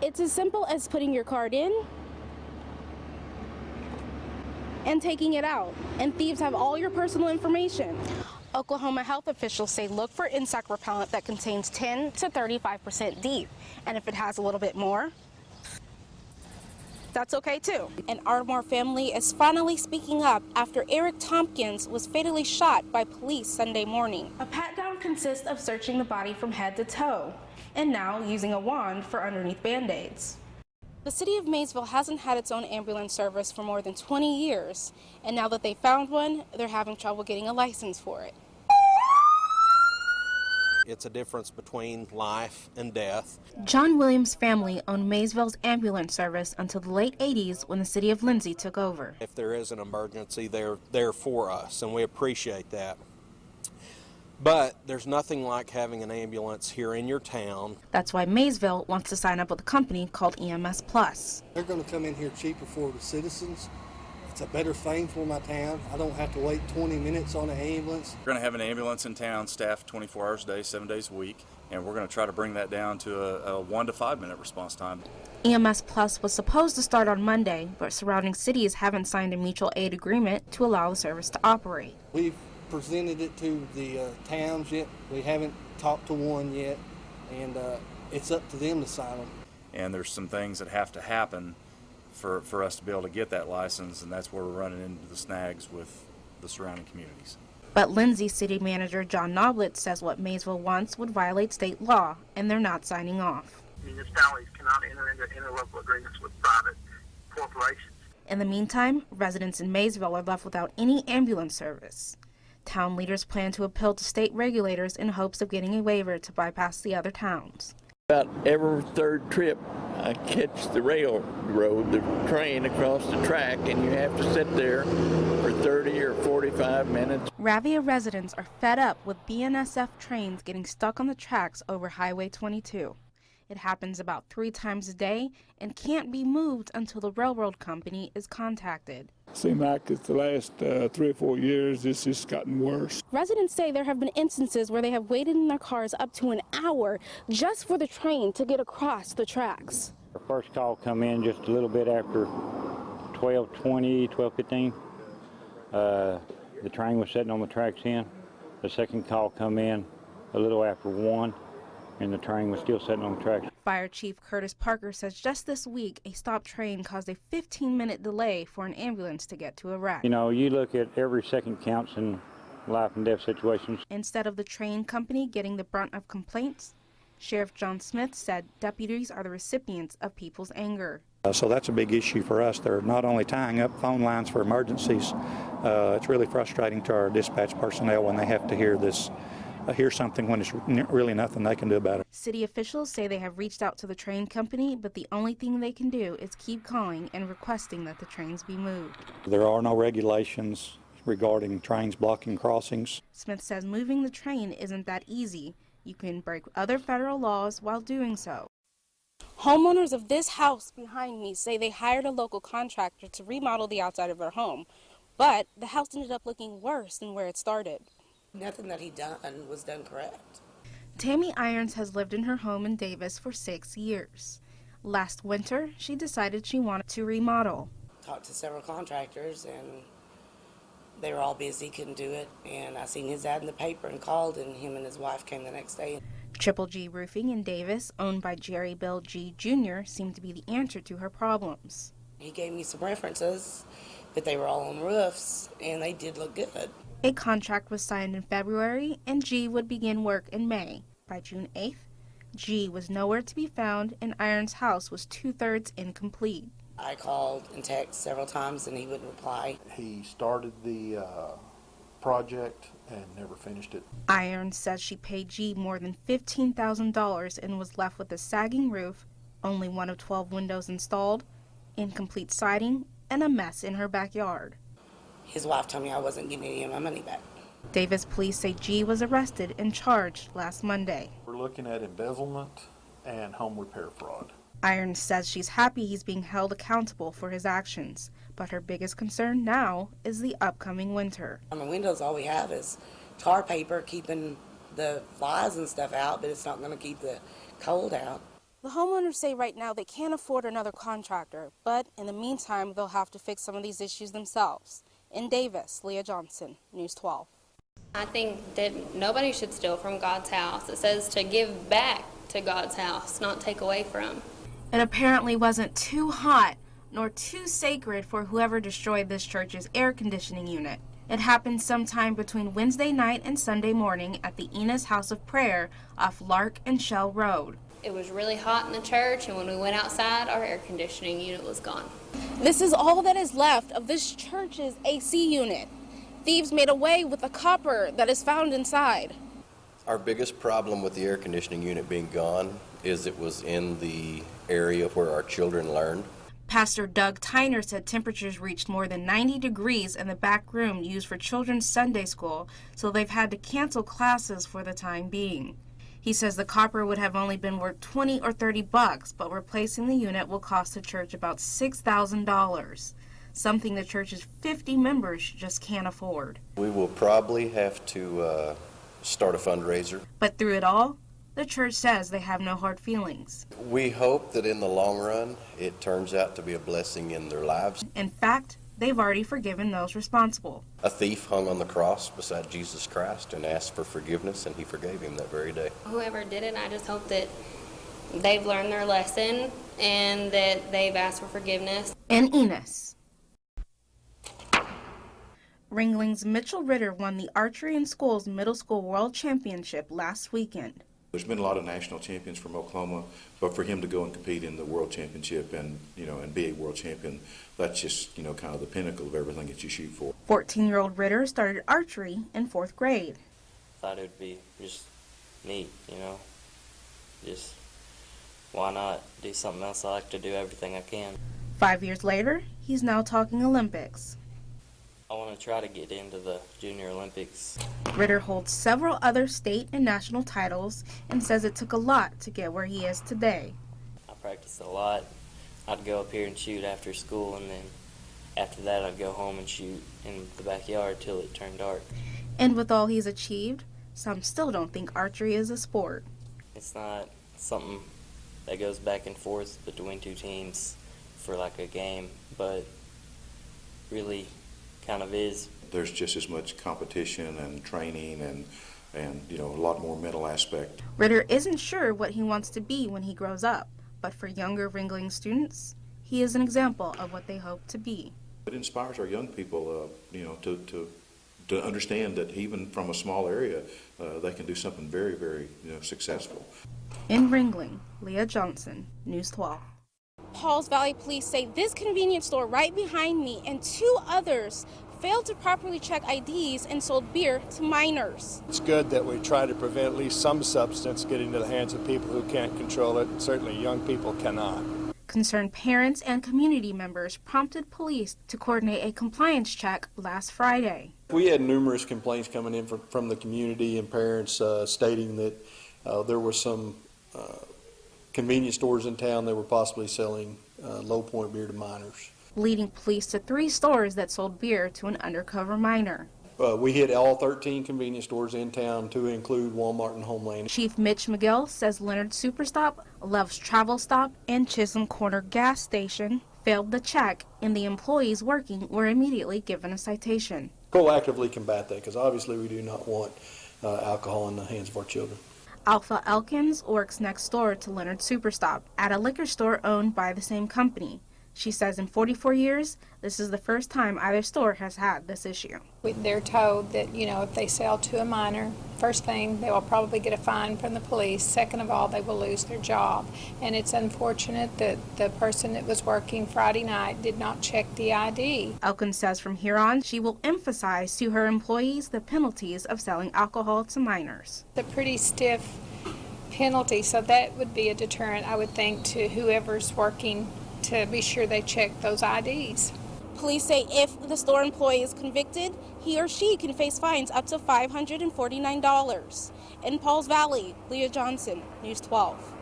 It's as simple as putting your card in and taking it out, and thieves have all your personal information. Oklahoma health officials say look for insect repellent that contains 10 to 35% DEET, and if it has a little bit more, that's okay too. An Ardmore family is finally speaking up after Eric Tompkins was fatally shot by police Sunday morning. A pat-down consists of searching the body from head to toe, and now using a wand for underneath Band-Aids. The city of Maysville hasn't had its own ambulance service for more than 20 years, and now that they found one, they're having trouble getting a license for it. It's a difference between life and death. John Williams' family owned Maysville's ambulance service until the late 80s when the city of Lindsay took over. If there is an emergency, they're there for us, and we appreciate that. But there's nothing like having an ambulance here in your town. That's why Maysville wants to sign up with a company called EMS Plus. They're going to come in here cheaper for the citizens. It's a better thing for my town. I don't have to wait 20 minutes on an ambulance. We're going to have an ambulance in town staffed 24 hours a day, 7 days a week, and we're going to try to bring that down to a 1 to 5 minute response time. EMS Plus was supposed to start on Monday, but surrounding cities haven't signed a mutual aid agreement to allow the service to operate. We've presented it to the towns yet. We haven't talked to one yet, and it's up to them to sign them. And there's some things that have to happen for us to be able to get that license, and that's where we're running into the snags with the surrounding communities. But Lindsay City Manager John Noblett says what Maysville wants would violate state law, and they're not signing off. Municipalities cannot enter into interlocal agreements with private corporations. In the meantime, residents in Maysville are left without any ambulance service. Town leaders plan to appeal to state regulators in hopes of getting a waiver to bypass the other towns. About every third trip, I catch the railroad, the train across the track, and you have to sit there for 30 or 45 minutes. Ravia residents are fed up with BNSF trains getting stuck on the tracks over Highway 22. It happens about 3 times a day and can't be moved until the railroad company is contacted. Seems like it's the last 3 or 4 years, it's just gotten worse. Residents say there have been instances where they have waited in their cars up to an hour just for the train to get across the tracks. Our first call come in just a little bit after 12:20, 12:15. The train was sitting on the tracks in. The second call come in a little after 1. And the train was still sitting on the tracks. Fire Chief Curtis Parker says just this week, a stopped train caused a 15-minute delay for an ambulance to get to a wreck. You know, you look at every second counts in life and death situations. Instead of the train company getting the brunt of complaints, Sheriff John Smith said deputies are the recipients of people's anger. So that's a big issue for us. They're not only tying up phone lines for emergencies, it's really frustrating to our dispatch personnel when they have to hear something when it's really nothing they can do about it. City officials say they have reached out to the train company, but the only thing they can do is keep calling and requesting that the trains be moved. There are no regulations regarding trains blocking crossings. Smith says moving the train isn't that easy. You can break other federal laws while doing so. Homeowners of this house behind me say they hired a local contractor to remodel the outside of their home, but the house ended up looking worse than where it started. Nothing that he done was done correct. Tammy Irons has lived in her home in Davis for 6 years. Last winter, she decided she wanted to remodel. Talked to several contractors, and they were all busy, couldn't do it. And I seen his ad in the paper and called, and him and his wife came the next day. Triple G Roofing in Davis, owned by Jerry Bill G. Jr., seemed to be the answer to her problems. He gave me some references, but they were all on roofs, and they did look good. A contract was signed in February, and G would begin work in May. By June 8th, G was nowhere to be found, and Irons' house was 2/3 incomplete. I called and texted several times, and he wouldn't reply. He started the project and never finished it. Irons says she paid G more than $15,000 and was left with a sagging roof, only 1 of 12 windows installed, incomplete siding, and a mess in her backyard. His wife told me I wasn't giving any of my money back. Davis police say G was arrested and charged last Monday. We're looking at embezzlement and home repair fraud. Irons says she's happy he's being held accountable for his actions, but her biggest concern now is the upcoming winter. On the windows, all we have is tar paper keeping the flies and stuff out, but it's not going to keep the cold out. The homeowners say right now they can't afford another contractor, but in the meantime, they'll have to fix some of these issues themselves. In Davis, Leah Johnson, News 12. I think that nobody should steal from God's house. It says to give back to God's house, not take away from. It apparently wasn't too hot nor too sacred for whoever destroyed this church's air conditioning unit. It happened sometime between Wednesday night and Sunday morning at the Enos House of Prayer off Lark and Shell Road. It was really hot in the church, and when we went outside, our air conditioning unit was gone. This is all that is left of this church's AC unit. Thieves made away with the copper that is found inside. Our biggest problem with the air conditioning unit being gone is it was in the area where our children learned. Pastor Doug Tyner said temperatures reached more than 90 degrees in the back room used for children's Sunday school, so they've had to cancel classes for the time being. He says the copper would have only been worth $20 or $30, but replacing the unit will cost the church about $6,000, something the church's 50 members just can't afford. We will probably have to start a fundraiser. But through it all, the church says they have no hard feelings. We hope that in the long run, it turns out to be a blessing in their lives. In fact, they've already forgiven those responsible. A thief hung on the cross beside Jesus Christ and asked for forgiveness, and he forgave him that very day. Whoever did it, I just hope that they've learned their lesson and that they've asked for forgiveness. In Enos, Ringling's Mitchell Ritter won the Archery in Schools Middle School World Championship last weekend. There's been a lot of national champions from Oklahoma, but for him to go and compete in the world championship and be a world champion, that's just kind of the pinnacle of everything that you shoot for. 14-year-old Ritter started archery in 4th grade. Thought it would be just neat, just why not do something else? I like to do everything I can. 5 years later, he's now talking Olympics. I want to try to get into the Junior Olympics. Ritter holds several other state and national titles and says it took a lot to get where he is today. I practiced a lot. I'd go up here and shoot after school, and then after that I'd go home and shoot in the backyard till it turned dark. And with all he's achieved, some still don't think archery is a sport. It's not something that goes back and forth between two teams for like a game, but really kind of is. There's just as much competition and training and a lot more mental aspect. Ritter isn't sure what he wants to be when he grows up, but for younger Ringling students, he is an example of what they hope to be. It inspires our young people, to understand that even from a small area, they can do something very, very successful. In Ringling, Leah Johnson, News 12. Pauls Valley Police say this convenience store right behind me and 2 others failed to properly check IDs and sold beer to minors. It's good that we try to prevent at least some substance getting into the hands of people who can't control it. Certainly young people cannot. Concerned parents and community members prompted police to coordinate a compliance check last Friday. We had numerous complaints coming in from the community and parents stating that there were some convenience stores in town that were possibly selling low point beer to minors. Leading police to 3 stores that sold beer to an undercover minor. We hit all 13 convenience stores in town, to include Walmart and Homeland. Chief Mitch McGill says Leonard Superstop, Love's Travel Stop, and Chisholm Corner Gas Station failed the check, and the employees working were immediately given a citation. Proactively combat that, because obviously we do not want alcohol in the hands of our children. Alpha Elkins works next door to Leonard Superstop at a liquor store owned by the same company. She says in 44 years, this is the first time either store has had this issue. They're told that, if they sell to a minor, first thing, they will probably get a fine from the police. Second of all, they will lose their job. And it's unfortunate that the person that was working Friday night did not check the ID. Elkins says from here on, she will emphasize to her employees the penalties of selling alcohol to minors. It's a pretty stiff penalty, so that would be a deterrent, I would think, to whoever's working to be sure they check those IDs. Police say if the store employee is convicted, he or she can face fines up to $549. In Pauls Valley, Leah Johnson, News 12.